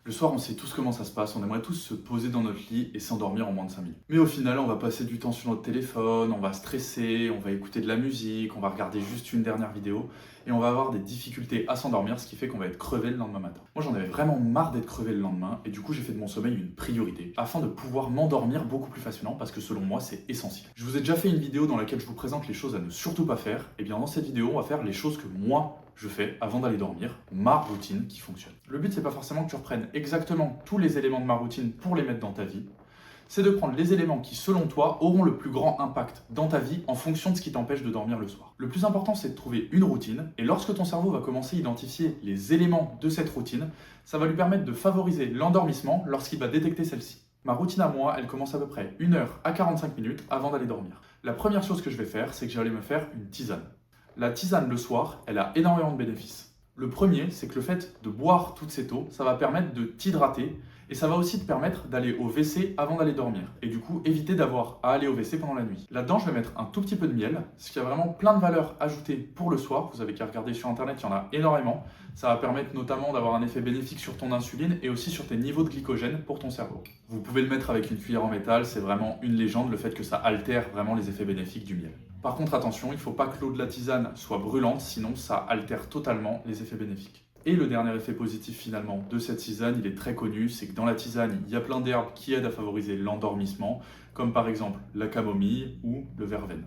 Le soir, on sait tous comment ça se passe, on aimerait tous se poser dans notre lit et s'endormir en moins de 5 minutes. Mais au final, on va passer du temps sur notre téléphone, on va stresser, on va écouter de la musique, on va regarder juste une dernière vidéo et on va avoir des difficultés à s'endormir, ce qui fait qu'on va être crevé le lendemain matin. Moi, j'en avais vraiment marre d'être crevé le lendemain et du coup, j'ai fait de mon sommeil une priorité afin de pouvoir m'endormir beaucoup plus facilement parce que selon moi, c'est essentiel. Je vous ai déjà fait une vidéo dans laquelle je vous présente les choses à ne surtout pas faire. Et bien dans cette vidéo, on va faire les choses que moi, je fais avant d'aller dormir, ma routine qui fonctionne. Le but, c'est pas forcément que tu reprennes exactement tous les éléments de ma routine pour les mettre dans ta vie. C'est de prendre les éléments qui, selon toi, auront le plus grand impact dans ta vie en fonction de ce qui t'empêche de dormir le soir. Le plus important, c'est de trouver une routine, et lorsque ton cerveau va commencer à identifier les éléments de cette routine, ça va lui permettre de favoriser l'endormissement lorsqu'il va détecter celle-ci. Ma routine à moi, elle commence à peu près 1 heure à 45 minutes avant d'aller dormir. La première chose que je vais faire, c'est que j'allais me faire une tisane. La tisane le soir, elle a énormément de bénéfices. Le premier, c'est que le fait de boire toute cette eau, ça va permettre de t'hydrater et ça va aussi te permettre d'aller au WC avant d'aller dormir. Et du coup, éviter d'avoir à aller au WC pendant la nuit. Là-dedans, je vais mettre un tout petit peu de miel, ce qui a vraiment plein de valeurs ajoutées pour le soir. Vous avez qu'à regarder sur internet, il y en a énormément. Ça va permettre notamment d'avoir un effet bénéfique sur ton insuline et aussi sur tes niveaux de glycogène pour ton cerveau. Vous pouvez le mettre avec une cuillère en métal, c'est vraiment une légende, le fait que ça altère vraiment les effets bénéfiques du miel. Par contre, attention, il ne faut pas que l'eau de la tisane soit brûlante, sinon ça altère totalement les effets bénéfiques. Et le dernier effet positif finalement de cette tisane, il est très connu, c'est que dans la tisane, il y a plein d'herbes qui aident à favoriser l'endormissement, comme par exemple la camomille ou le verveine.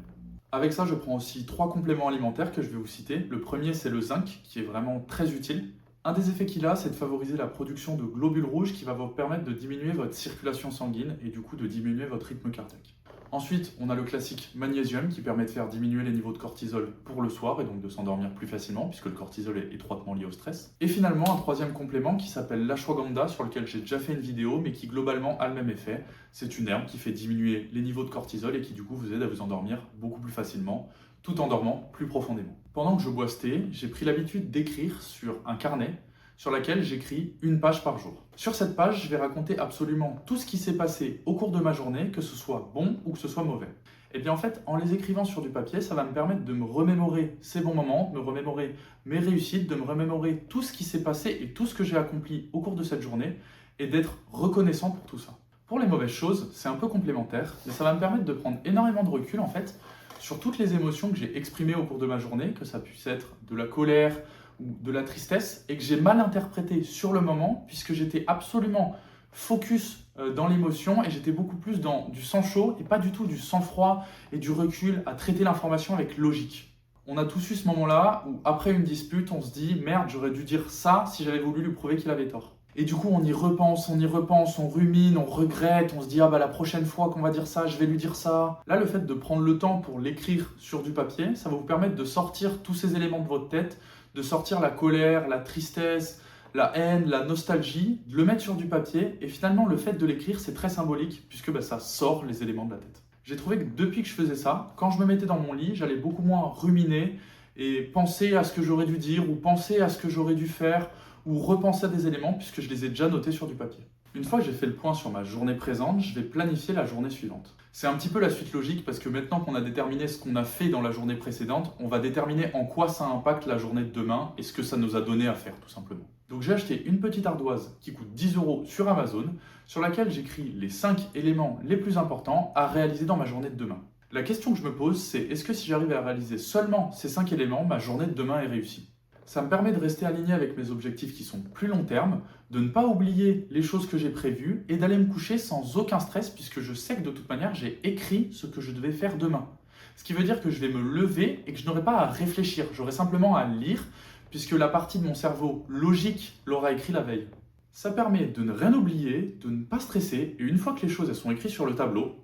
Avec ça, je prends aussi 3 compléments alimentaires que je vais vous citer. Le premier, c'est le zinc, qui est vraiment très utile. Un des effets qu'il a, c'est de favoriser la production de globules rouges qui va vous permettre de diminuer votre circulation sanguine et du coup de diminuer votre rythme cardiaque. Ensuite, on a le classique magnésium qui permet de faire diminuer les niveaux de cortisol pour le soir et donc de s'endormir plus facilement puisque le cortisol est étroitement lié au stress. Et finalement, un troisième complément qui s'appelle l'ashwagandha sur lequel j'ai déjà fait une vidéo mais qui globalement a le même effet. C'est une herbe qui fait diminuer les niveaux de cortisol et qui du coup vous aide à vous endormir beaucoup plus facilement tout en dormant plus profondément. Pendant que je bois ce thé, j'ai pris l'habitude d'écrire sur un carnet sur laquelle j'écris une page par jour. Sur cette page, je vais raconter absolument tout ce qui s'est passé au cours de ma journée, que ce soit bon ou que ce soit mauvais. Et bien en fait, en les écrivant sur du papier, ça va me permettre de me remémorer ces bons moments, de me remémorer mes réussites, de me remémorer tout ce qui s'est passé et tout ce que j'ai accompli au cours de cette journée et d'être reconnaissant pour tout ça. Pour les mauvaises choses, c'est un peu complémentaire, mais ça va me permettre de prendre énormément de recul en fait sur toutes les émotions que j'ai exprimées au cours de ma journée, que ça puisse être de la colère, ou de la tristesse et que j'ai mal interprété sur le moment puisque j'étais absolument focus dans l'émotion et j'étais beaucoup plus dans du sang chaud et pas du tout du sang froid et du recul à traiter l'information avec logique. On a tous eu ce moment-là où après une dispute, on se dit « Merde, j'aurais dû dire ça si j'avais voulu lui prouver qu'il avait tort ». Et du coup, on y repense, on rumine, on regrette, on se dit « Ah bah la prochaine fois qu'on va dire ça, je vais lui dire ça ». Là, le fait de prendre le temps pour l'écrire sur du papier, ça va vous permettre de sortir tous ces éléments de votre tête, de sortir la colère, la tristesse, la haine, la nostalgie, de le mettre sur du papier. Et finalement, le fait de l'écrire, c'est très symbolique puisque ça sort les éléments de la tête. J'ai trouvé que depuis que je faisais ça, quand je me mettais dans mon lit, j'allais beaucoup moins ruminer et penser à ce que j'aurais dû dire ou penser à ce que j'aurais dû faire ou repenser à des éléments puisque je les ai déjà notés sur du papier. Une fois que j'ai fait le point sur ma journée présente, je vais planifier la journée suivante. C'est un petit peu la suite logique parce que maintenant qu'on a déterminé ce qu'on a fait dans la journée précédente, on va déterminer en quoi ça impacte la journée de demain et ce que ça nous a donné à faire tout simplement. Donc j'ai acheté une petite ardoise qui coûte 10 € sur Amazon, sur laquelle j'écris les 5 éléments les plus importants à réaliser dans ma journée de demain. La question que je me pose, c'est est-ce que si j'arrive à réaliser seulement ces 5 éléments, ma journée de demain est réussie ? Ça me permet de rester aligné avec mes objectifs qui sont plus long terme, de ne pas oublier les choses que j'ai prévues et d'aller me coucher sans aucun stress puisque je sais que de toute manière j'ai écrit ce que je devais faire demain. Ce qui veut dire que je vais me lever et que je n'aurai pas à réfléchir, j'aurai simplement à lire puisque la partie de mon cerveau logique l'aura écrit la veille. Ça permet de ne rien oublier, de ne pas stresser et une fois que les choses elles sont écrites sur le tableau,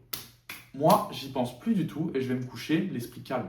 moi j'y pense plus du tout et je vais me coucher l'esprit calme.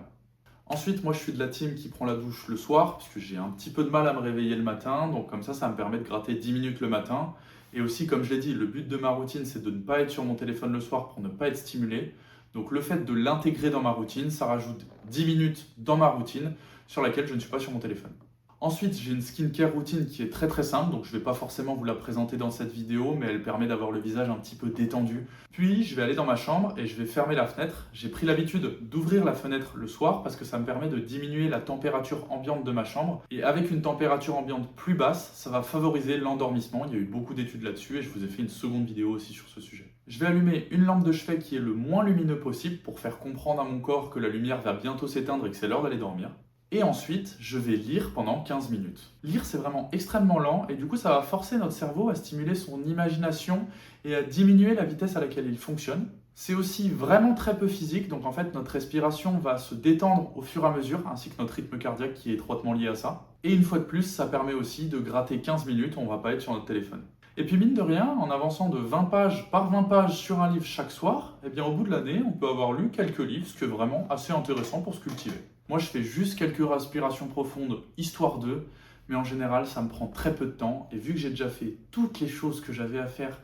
Ensuite, moi je suis de la team qui prend la douche le soir, parce que j'ai un petit peu de mal à me réveiller le matin, donc comme ça me permet de gratter 10 minutes le matin. Et aussi, comme je l'ai dit, le but de ma routine, c'est de ne pas être sur mon téléphone le soir pour ne pas être stimulé. Donc le fait de l'intégrer dans ma routine, ça rajoute 10 minutes dans ma routine sur laquelle je ne suis pas sur mon téléphone. Ensuite, j'ai une skincare routine qui est très simple, donc je ne vais pas forcément vous la présenter dans cette vidéo, mais elle permet d'avoir le visage un petit peu détendu. Puis, je vais aller dans ma chambre et je vais fermer la fenêtre. J'ai pris l'habitude d'ouvrir la fenêtre le soir parce que ça me permet de diminuer la température ambiante de ma chambre. Et avec une température ambiante plus basse, ça va favoriser l'endormissement. Il y a eu beaucoup d'études là-dessus et je vous ai fait une seconde vidéo aussi sur ce sujet. Je vais allumer une lampe de chevet qui est le moins lumineux possible pour faire comprendre à mon corps que la lumière va bientôt s'éteindre et que c'est l'heure d'aller dormir. Et ensuite, je vais lire pendant 15 minutes. Lire, c'est vraiment extrêmement lent et du coup, ça va forcer notre cerveau à stimuler son imagination et à diminuer la vitesse à laquelle il fonctionne. C'est aussi vraiment très peu physique, donc en fait, notre respiration va se détendre au fur et à mesure, ainsi que notre rythme cardiaque qui est étroitement lié à ça. Et une fois de plus, ça permet aussi de gratter 15 minutes, on ne va pas être sur notre téléphone. Et puis mine de rien, en avançant de 20 pages par 20 pages sur un livre chaque soir, eh bien au bout de l'année, on peut avoir lu quelques livres, ce qui est vraiment assez intéressant pour se cultiver. Moi, je fais juste quelques respirations profondes, histoire d'eux, mais en général, ça me prend très peu de temps. Et vu que j'ai déjà fait toutes les choses que j'avais à faire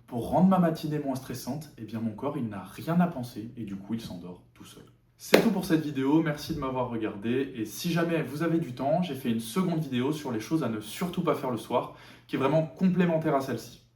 pour rendre ma matinée moins stressante, eh bien mon corps, il n'a rien à penser et du coup, il s'endort tout seul. C'est tout pour cette vidéo, merci de m'avoir regardé. Et si jamais vous avez du temps, j'ai fait une seconde vidéo sur les choses à ne surtout pas faire le soir, qui est vraiment complémentaire à celle-ci.